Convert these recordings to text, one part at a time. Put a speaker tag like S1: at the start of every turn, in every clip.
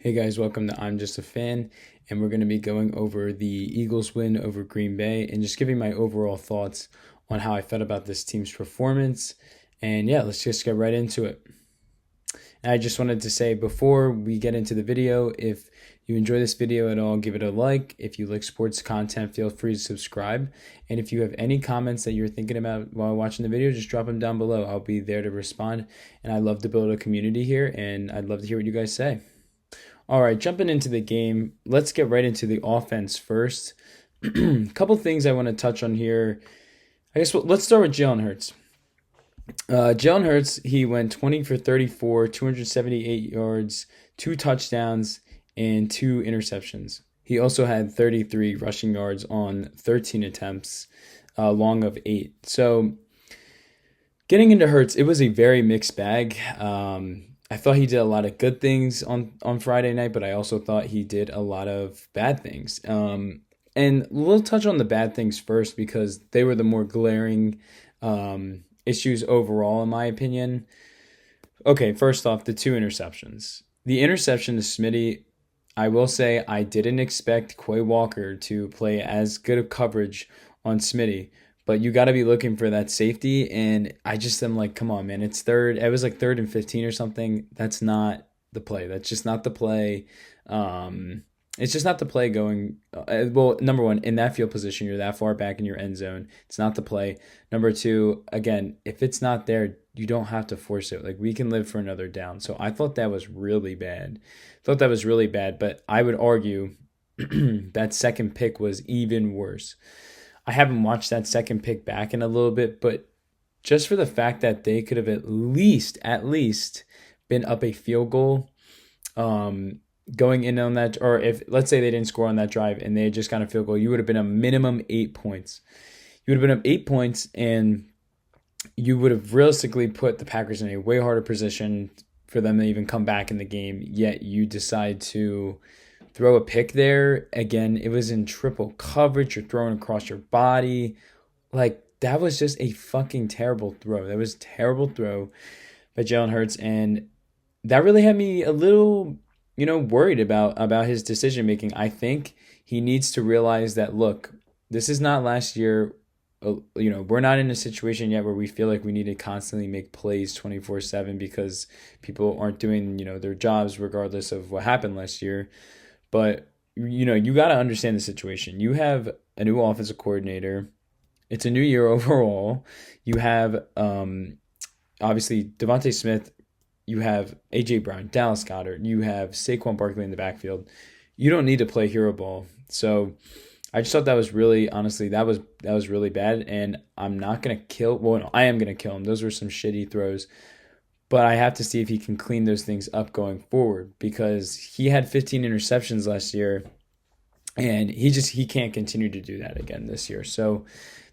S1: Hey guys, welcome to I'm Just a Fan, and we're going to be going over the Eagles win over Green Bay and just giving my overall thoughts on how I felt about this team's performance. And yeah, let's just get right into it. And I just wanted to say before we get into the video, if you enjoy this video at all, give it a like. If you like sports content, feel free to subscribe. And if you have any comments that you're thinking about while watching the video, just drop them down below. I'll be there to respond. And I love to build a community here, and I'd love to hear what you guys say. All right, jumping into the game, let's get right into the offense first. Couple things I want to touch on here. I guess let's start with Jalen Hurts. Jalen Hurts, he went 20 for 34, 278 yards, 2 touchdowns, and 2 interceptions. He also had 33 rushing yards on 13 attempts, long of 8. So getting into Hurts, it was a very mixed bag. I thought he did a lot of good things on Friday night, but I also thought he did a lot of bad things. And we'll touch on the bad things first because they were the more glaring issues overall, in my opinion. Okay, first off, the 2 interceptions. The interception to Smitty, I will say I didn't expect Quay Walker to play as good of coverage on Smitty, but you got to be looking for that safety. And I just am like, come on, man, it's third. It was like 3rd and 15 or something. That's not the play. That's just not the play. It's just not the play going. Well, number one, in that field position, you're that far back in your end zone. It's not the play. Number two, again, if it's not there, you don't have to force it. Like, we can live for another down. So I thought that was really bad. But I would argue that second pick was even worse. I haven't watched that second pick back in a little bit, but just for the fact that they could have at least been up a field goal, going in on that, or if let's say they didn't score on that drive and they had just got a field goal, you would have been a minimum 8 points. You would have been up 8 points, and you would have realistically put the Packers in a way harder position for them to even come back in the game. Yet you decide to throw a pick there. Again, it was in triple coverage. You're throwing across your body. Like, that was just a fucking terrible throw. That was a terrible throw by Jalen Hurts, and that really had me a little worried about his decision making. I think he needs to realize that, look, this is not last year. We're not in a situation yet where we feel like we need to constantly make plays 24/7 because people aren't doing, their jobs regardless of what happened last year. But, you got to understand the situation. You have a new offensive coordinator. It's a new year overall. You have, obviously, Devontae Smith. You have A.J. Brown, Dallas Goedert. You have Saquon Barkley in the backfield. You don't need to play hero ball. So I just thought that was really, honestly, that was really bad. And I'm not going to kill. Well, no, I am going to kill him. Those were some shitty throws. But I have to see if he can clean those things up going forward, because he had 15 interceptions last year, and he can't continue to do that again this year. So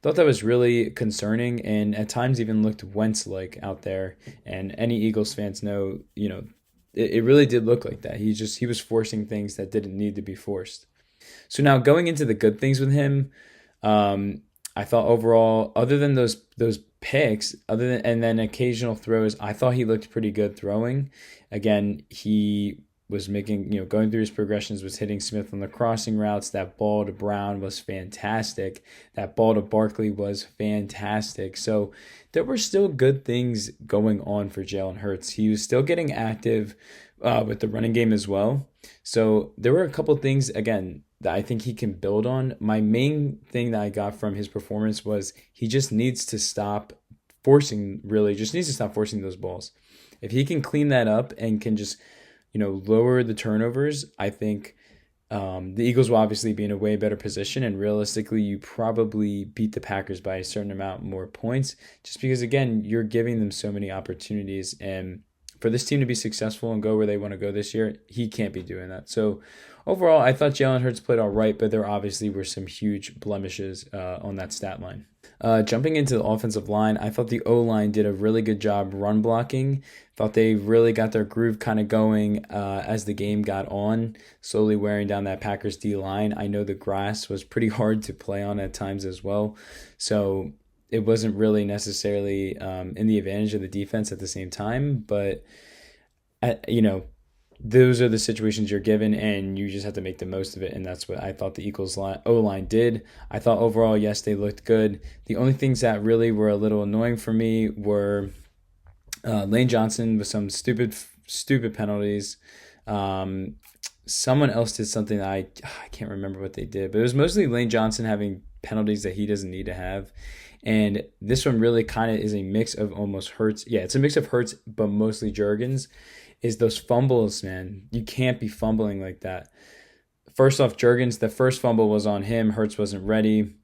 S1: thought that was really concerning, and at times even looked Wentz-like out there. And any Eagles fans know, it really did look like that. He was forcing things that didn't need to be forced. So now going into the good things with him, I thought overall, other than those picks, and then occasional throws, I thought he looked pretty good throwing. Again, he was making, going through his progressions, was hitting Smith on the crossing routes. That ball to Brown was fantastic. That ball to Barkley was fantastic. So there were still good things going on for Jalen Hurts. He was still getting active with the running game as well. So there were a couple things, again, that I think he can build on. My main thing that I got from his performance was he just needs to stop forcing those balls. If he can clean that up and can just, lower the turnovers, I think the Eagles will obviously be in a way better position. And realistically, you probably beat the Packers by a certain amount more points, just because, again, you're giving them so many opportunities. And for this team to be successful and go where they want to go this year, he can't be doing that. So overall, I thought Jalen Hurts played all right, but there obviously were some huge blemishes on that stat line. Jumping into the offensive line, I thought the O-line did a really good job run blocking. Thought they really got their groove kind of going as the game got on, slowly wearing down that Packers D-line. I know the grass was pretty hard to play on at times as well, so it wasn't really necessarily in the advantage of the defense at the same time. But, those are the situations you're given, and you just have to make the most of it. And that's what I thought the Eagles O line did. I thought overall, yes, they looked good. The only things that really were a little annoying for me were Lane Johnson with some stupid penalties. Um, Someone else did something that I can't remember what they did, but it was mostly Lane Johnson having penalties that he doesn't need to have. And this one really kind of is a mix of almost Hurts. Yeah, it's a mix of Hurts, but mostly Jurgens. Is those fumbles, man. You can't be fumbling like that. First off, Jurgens, the first fumble was on him. Hurts wasn't ready,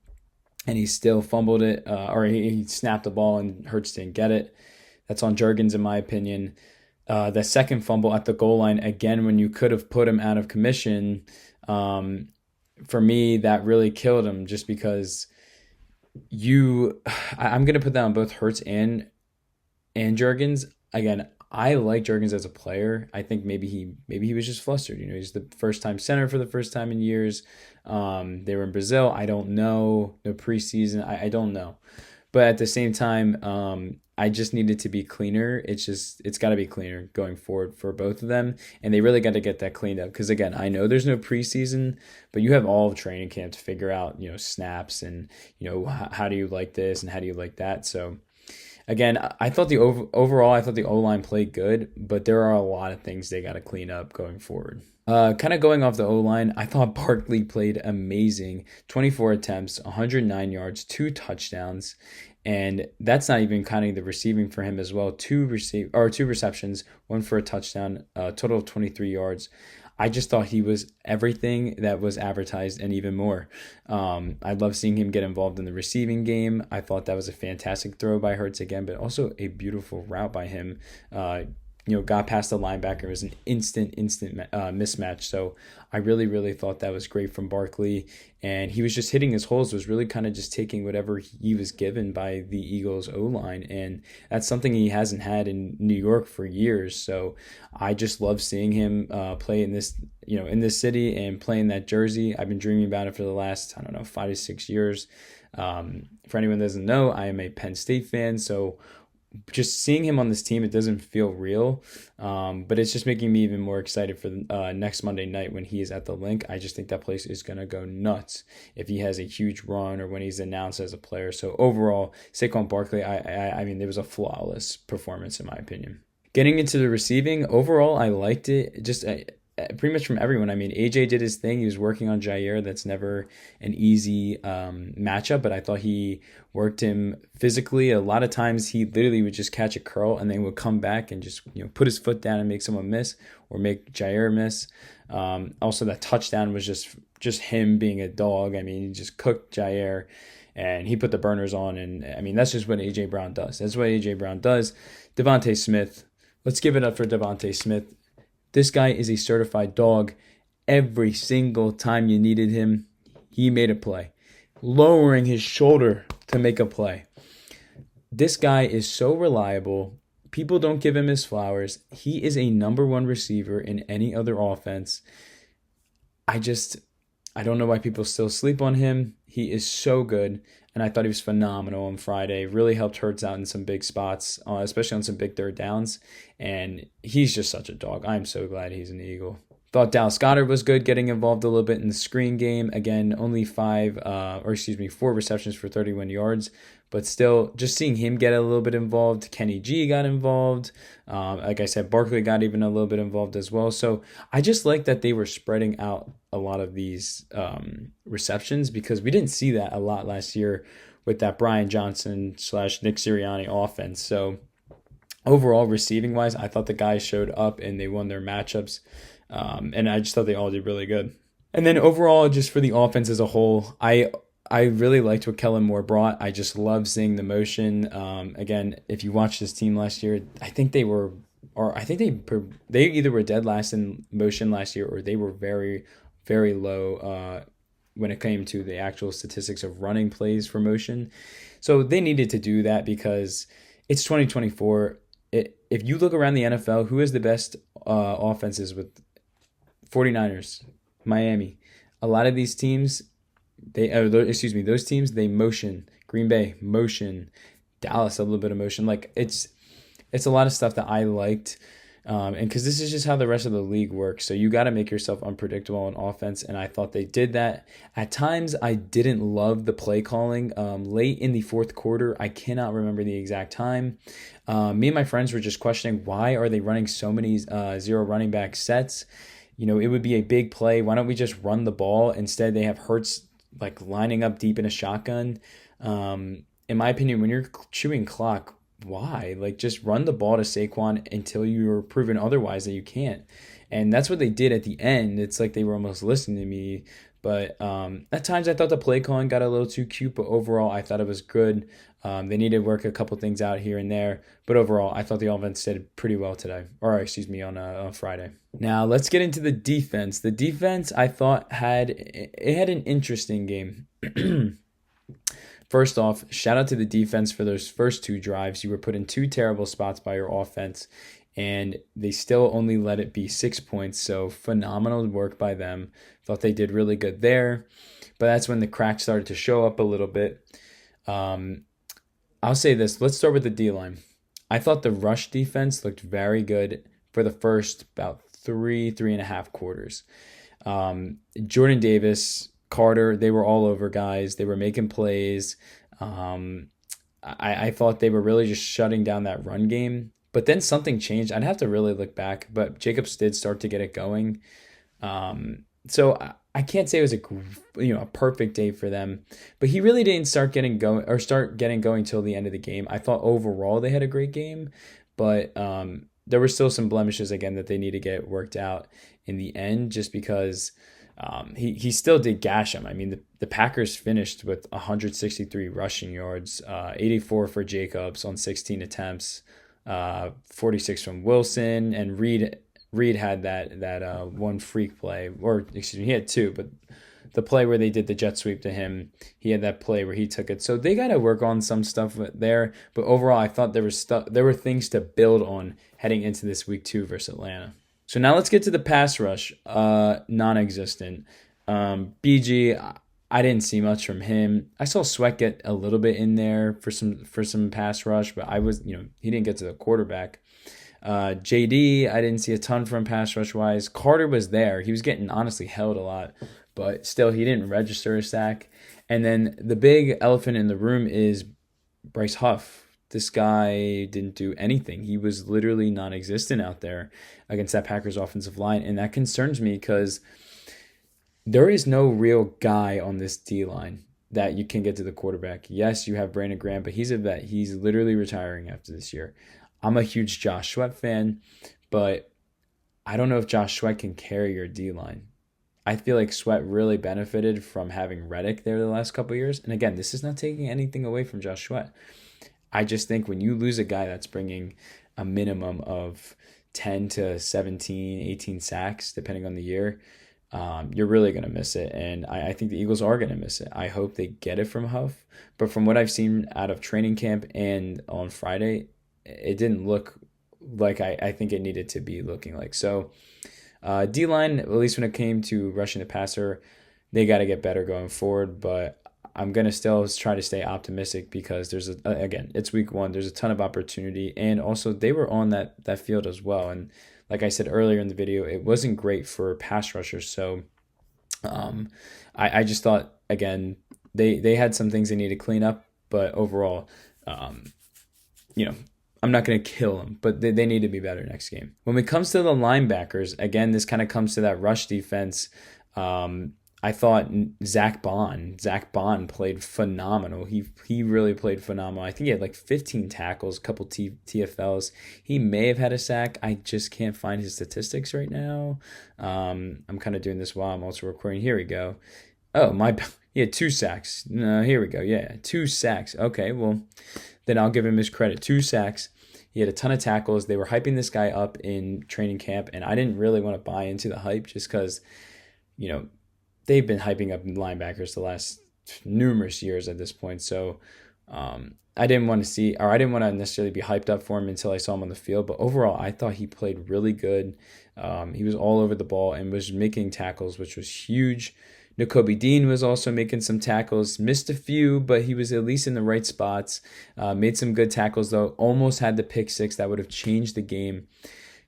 S1: and he still fumbled it, or he snapped the ball and Hurts didn't get it. That's on Jurgens, in my opinion. The second fumble at the goal line, again, when you could have put him out of commission, for me, that really killed him just because I'm going to put that on both Hurts and Jurgens. Again, I like Jurgens as a player. I think maybe he was just flustered. He's the first time center for the first time in years. They were in Brazil. I don't know. No preseason. I don't know. But at the same time, I just need it to be cleaner. It's got to be cleaner going forward for both of them. And they really got to get that cleaned up. Because again, I know there's no preseason, but you have all of training camp to figure out, snaps and, how do you like this and how do you like that. So again, I thought overall, I thought the O-line played good, but there are a lot of things they got to clean up going forward. Kind of going off the O-line, I thought Barkley played amazing. 24 attempts, 109 yards, 2 touchdowns, and that's not even counting the receiving for him as well. 2 receptions, 1 for a touchdown, a total of 23 yards. I just thought he was everything that was advertised and even more. I love seeing him get involved in the receiving game. I thought that was a fantastic throw by Hurts again, but also a beautiful route by him. Got past the linebacker. It was an instant mismatch. So I really, really thought that was great from Barkley. And he was just hitting his holes, was really kind of just taking whatever he was given by the Eagles O-line. And that's something he hasn't had in New York for years. So I just love seeing him play in this, in this city and playing that jersey. I've been dreaming about it for the last, 5 to 6 years. For anyone that doesn't know, I am a Penn State fan. So just seeing him on this team, it doesn't feel real, but it's just making me even more excited for next Monday night when he is at the Link. I just think that place is going to go nuts if he has a huge run or when he's announced as a player. So overall, Saquon Barkley, I mean, it was a flawless performance in my opinion. Getting into the receiving, overall, I liked it. Just pretty much from everyone. I mean, AJ did his thing. He was working on Jair. That's never an easy matchup, but I thought he worked him physically. A lot of times he literally would just catch a curl and then would come back and just put his foot down and make someone miss or make Jair miss. Also, that touchdown was just him being a dog. I mean, he just cooked Jair and he put the burners on. And I mean, that's just what A.J. Brown does. That's what A.J. Brown does. DeVonta Smith. Let's give it up for DeVonta Smith. This guy is a certified dog. Every single time you needed him, he made a play. Lowering his shoulder to make a play. This guy is so reliable. People don't give him his flowers. He is a number 1 receiver in any other offense. I don't know why people still sleep on him. He is so good, and I thought he was phenomenal on Friday. Really helped Hurts out in some big spots, especially on some big third downs, and he's just such a dog. I'm so glad he's an Eagle. Thought Dallas Goedert was good, getting involved a little bit in the screen game. Again, only 4 receptions for 31 yards, but still just seeing him get a little bit involved. Kenny G got involved. Like I said, Barkley got even a little bit involved as well. So I just like that they were spreading out a lot of these receptions because we didn't see that a lot last year with that Brian Johnson / Nick Sirianni offense. So overall, receiving wise, I thought the guys showed up and they won their matchups. And I just thought they all did really good. And then overall, just for the offense as a whole, I really liked what Kellen Moore brought. I just love seeing the motion. Again, if you watched this team last year, I think they either were dead last in motion last year or they were very, very low when it came to the actual statistics of running plays for motion. So they needed to do that because it's 2024. If you look around the NFL, who is the best offenses with 49ers, Miami? A lot of these teams, those teams, they motion. Green Bay, motion. Dallas, a little bit of motion. Like it's a lot of stuff that I liked. And because this is just how the rest of the league works. So you got to make yourself unpredictable on offense. And I thought they did that. At times, I didn't love the play calling. Late in the fourth quarter, I cannot remember the exact time. Me and my friends were just questioning, why are they running so many zero running back sets? It would be a big play. Why don't we just run the ball? Instead, they have Hurts like lining up deep in a shotgun. In my opinion, when you're chewing clock, why? Like, just run the ball to Saquon until you're proven otherwise that you can't. And that's what they did at the end. It's like they were almost listening to me. But at times I thought the play calling got a little too cute, but overall I thought it was good. They needed to work a couple things out here and there, but overall I thought the offense did pretty well today, or excuse me, on Friday. Now let's get into the defense. The defense I thought had an interesting game. First off, shout out to the defense for those first two drives. You were put in two terrible spots by your offense, and they still only let it be 6 points. So phenomenal work by them. Thought they did really good there. But that's when the cracks started to show up a little bit. I'll say this. Let's start with the D-line. I thought the rush defense looked very good for the first about three and a half quarters. Jordan Davis, Carter, they were all over guys. They were making plays. I thought they were really just shutting down that run game. But then something changed. I'd have to really look back, but Jacobs did start to get it going. So I can't say it was a perfect day for them, but he really didn't start getting going till the end of the game. I thought overall they had a great game, but there were still some blemishes again that they need to get worked out in the end, just because he still did gash him. I mean, the Packers finished with 163 rushing yards, 84 for Jacobs on 16 attempts, 46 from Wilson, and Reed had that one freak play, or excuse me, he had two, but the play where they did the jet sweep to him, he had that play where he took it. So they got to work on some stuff there. But overall, I thought there were things to build on heading into this week 2 versus Atlanta. So now let's get to the pass rush. Non-existent. BG, I didn't see much from him. I saw Sweat get a little bit in there for some pass rush, but he didn't get to the quarterback. JD, I didn't see a ton from pass rush wise. Carter was there. He was getting honestly held a lot, but still he didn't register a sack. And then the big elephant in the room is Bryce Huff. This guy didn't do anything. He was literally non-existent out there against that Packers offensive line. And that concerns me because there is no real guy on this D-line that you can get to the quarterback. Yes, you have Brandon Graham, but he's a vet. He's literally retiring after this year. I'm a huge Josh Sweat fan, but I don't know if Josh Sweat can carry your D-line. I feel like Sweat really benefited from having Reddick there the last couple of years. And again, this is not taking anything away from Josh Sweat. I just think when you lose a guy that's bringing a minimum of 10 to 17, 18 sacks, depending on the year, you're really going to miss it. And I think the Eagles are going to miss it. I hope they get it from Huff. But from what I've seen out of training camp and on Friday, it didn't look like I think it needed to be looking like. So D-line, at least when it came to rushing the passer, they got to get better going forward. But I'm going to still try to stay optimistic because again, it's week 1. There's a ton of opportunity. And also they were on that field as well. And like I said earlier in the video, it wasn't great for pass rushers. So I just thought, again, they had some things they need to clean up. But overall, I'm not going to kill them, but they need to be better next game. When it comes to the linebackers, again, this kind of comes to that rush defense. I thought Zach Bond played phenomenal. He really played phenomenal. I think he had like 15 tackles, a couple TFLs. He may have had a sack. I just can't find his statistics right now. I'm kind of doing this while I'm also recording. Here we go. Oh, he had 2 sacks. No, here we go. Yeah, 2 sacks. Okay, well, then I'll give him his credit. 2 sacks. He had a ton of tackles. They were hyping this guy up in training camp, and I didn't really want to buy into the hype just because, they've been hyping up linebackers the last numerous years at this point. So I didn't want to necessarily be hyped up for him until I saw him on the field. But overall, I thought he played really good. He was all over the ball and was making tackles, which was huge. Nakobe Dean was also making some tackles, missed a few, but he was at least in the right spots. Made some good tackles, though. Almost had the pick 6 that would have changed the game.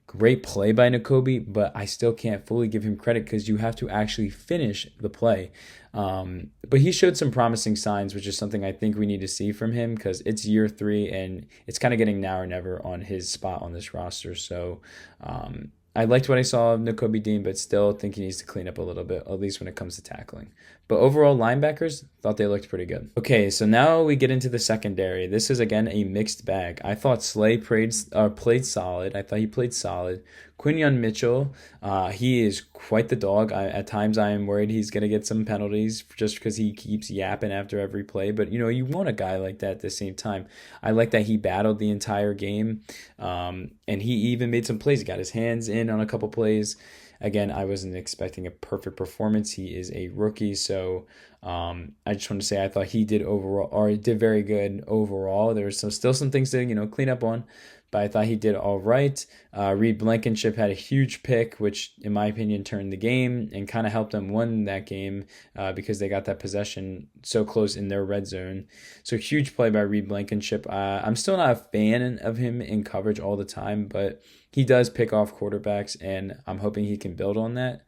S1: Great play by Nakobe, but I still can't fully give him credit because you have to actually finish the play. But he showed some promising signs, which is something I think we need to see from him because it's year 3 and it's kind of getting now or never on his spot on this roster. So I liked what I saw of Nakobe Dean, but still think he needs to clean up a little bit, at least when it comes to tackling. But overall, linebackers thought they looked pretty good. Okay, so now we get into the secondary. This is again a mixed bag. I thought Slay played solid. I thought he played solid. Quinyon Mitchell, he is quite the dog. At times, I am worried he's going to get some penalties just because he keeps yapping after every play. But you want a guy like that at the same time. I like that he battled the entire game, and he even made some plays. He got his hands in on a couple plays. Again, I wasn't expecting a perfect performance. He is a rookie, so I just want to say I thought he did very good overall. There was still some things to clean up on, but I thought he did all right. Reed Blankenship had a huge pick, which in my opinion turned the game and kind of helped them win that game because they got that possession so close in their red zone. So huge play by Reed Blankenship. I'm still not a fan of him in coverage all the time, but he does pick off quarterbacks, and I'm hoping he can build on that.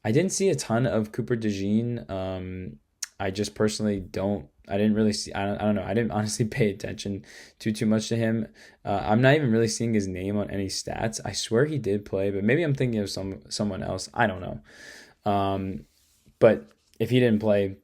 S1: I didn't see a ton of Cooper DeJean. I just personally don't. I didn't really see. I don't know. I didn't honestly pay attention too much to him. I'm not even really seeing his name on any stats. I swear he did play, but maybe I'm thinking of someone else. I don't know. But if he didn't play,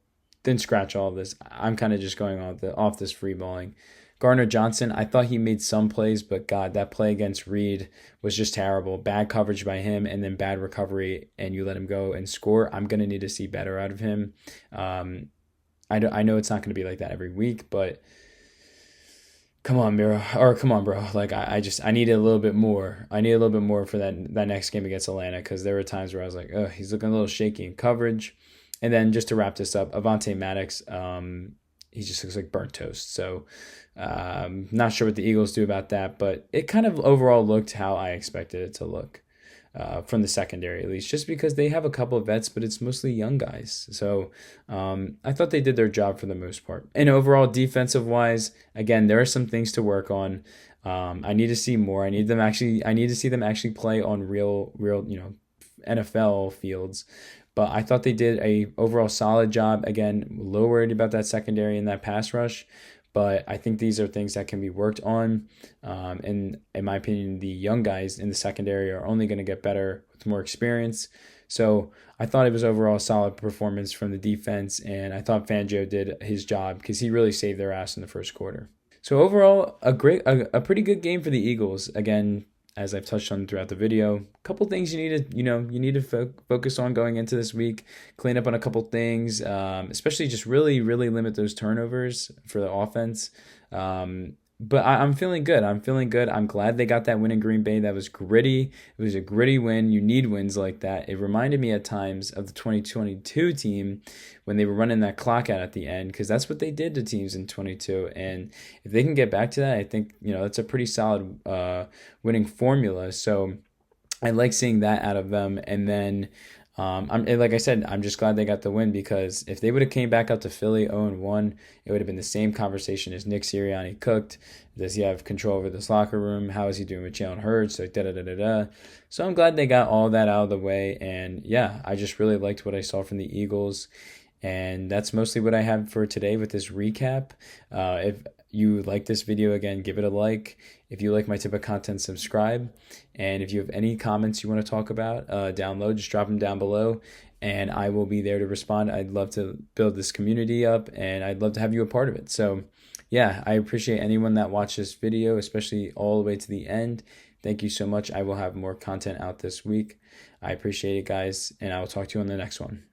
S1: then scratch all of this. I'm kind of just going off this free balling. Gardner Johnson, I thought he made some plays, but God, that play against Reed was just terrible. Bad coverage by him and then bad recovery, and you let him go and score. I'm going to need to see better out of him. I know it's not going to be like that every week, but come on, bro. Like I need a little bit more. I need a little bit more for that next game against Atlanta because there were times where I was like, oh, he's looking a little shaky in coverage. And then just to wrap this up, Avonte Maddox, he just looks like burnt toast. So not sure what the Eagles do about that, but it kind of overall looked how I expected it to look from the secondary, at least, just because they have a couple of vets, but it's mostly young guys. So I thought they did their job for the most part. And overall, defensive wise, again, there are some things to work on. I need to see more. I need to see them actually play on real, NFL fields. But I thought they did a overall solid job. Again, a little worried about that secondary and that pass rush, but I think these are things that can be worked on. And in my opinion, the young guys in the secondary are only going to get better with more experience. So I thought it was overall a solid performance from the defense, and I thought Fangio did his job because he really saved their ass in the first quarter. So overall, a pretty good game for the Eagles. Again, as I've touched on throughout the video, a couple things you need to focus on going into this week. Clean up on a couple things, especially just really, really limit those turnovers for the offense. But I'm feeling good. I'm glad they got that win in Green Bay. That was gritty. It was a gritty win. You need wins like that. It reminded me at times of the 2022 team when they were running that clock out at the end, because that's what they did to teams in 22. And if they can get back to that, I think, that's a pretty solid winning formula. So I like seeing that out of them. And then like I said, I'm just glad they got the win, because if they would have came back out to Philly 0-1, it would have been the same conversation as Nick Sirianni cooked. Does he have control over this locker room? How is he doing with Jalen Hurts? Like da-da-da-da-da. So I'm glad they got all that out of the way. And yeah, I just really liked what I saw from the Eagles. And that's mostly what I have for today with this recap. If you like this video, again, give it a like. If you like my type of content, subscribe. And if you have any comments you want to talk about down low, just drop them down below, and I will be there to respond. I'd love to build this community up, and I'd love to have you a part of it. So yeah, I appreciate anyone that watched this video, especially all the way to the end. Thank you so much. I will have more content out this week. I appreciate it, guys, and I will talk to you on the next one.